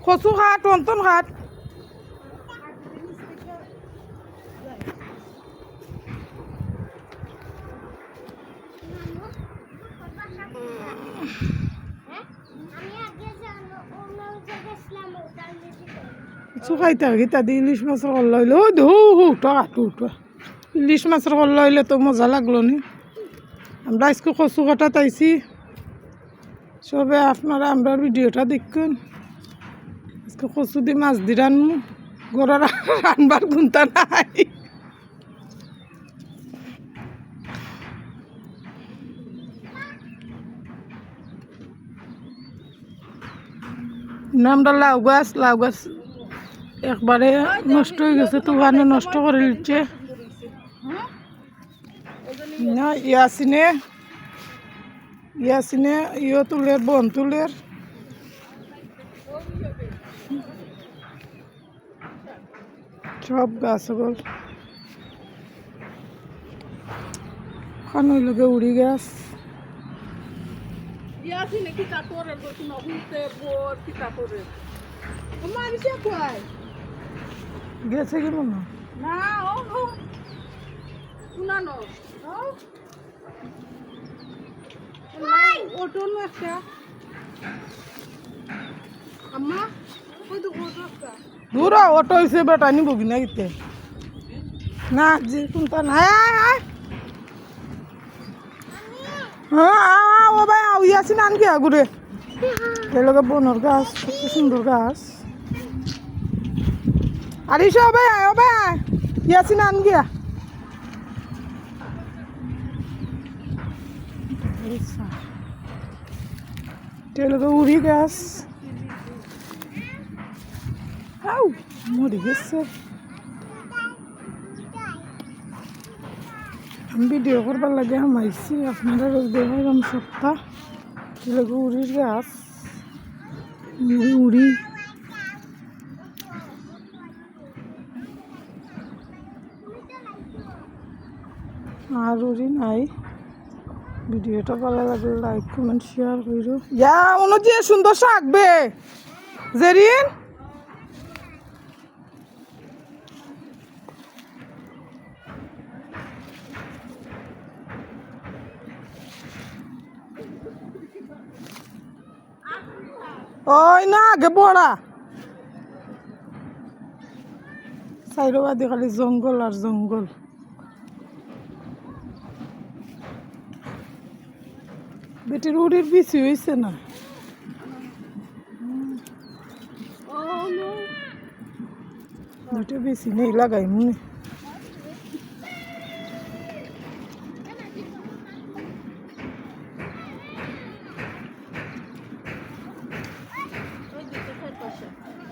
কচু খাট অন্তন খাট কচু খাইতে গীতা দি ইলিশ মাছের কল্লা হইলে ও ধু হু টা ইলিশ মাছের কল্লা হইলে তো মজা লাগলো নি আমরা আজকে কচু কাটা তাইছি সবে আপনারা আমরা ভিডিওটা দেখুন আজকে কচু দিয়ে মাছ দি রান্নু গড়া রানবার গুনতা নাই আমরা লাউ গাছ একবারে নষ্ট হয়ে গেছে তুফানে নষ্ট করে দিচ্ছে না ইয়াসিনে ইয়ে তুলের বন তুলের সব গাছ গল খান লগে উড়ি গাছ গেছে কি মনে দূর অটো হয়েছে বেটা নিব কিনা গিতে না যে কোনটা নাই হ্যাঁ ও ভাই ইয়াছি নান কি আগুরে এলাকা বনর গাছ কত সুন্দর গাছ আর ইসে ও ভাই ইয়াছি নান গিয়া এলাকা উড়ি গাছ মরে গেছে আমি ভিডিও করবার লাগে হামাইছি আপনারা রোজ দেখাইলাম সপ্তাহ এলাকা উড়ির গাছ উড়ি আর উড়ি নাই ভিডিওটা ভালো লাগলে লাইক কমেন্ট শেয়ার করো ইয়া মনে যে সুন্দর শাকবে জেরিন ওই না আগে বড়া সাইডবাদী খালি জঙ্গল আর জঙ্গল বেটির উড়ির বেশি হয়েছে না বেটি বেশি নেই লাগাই মনে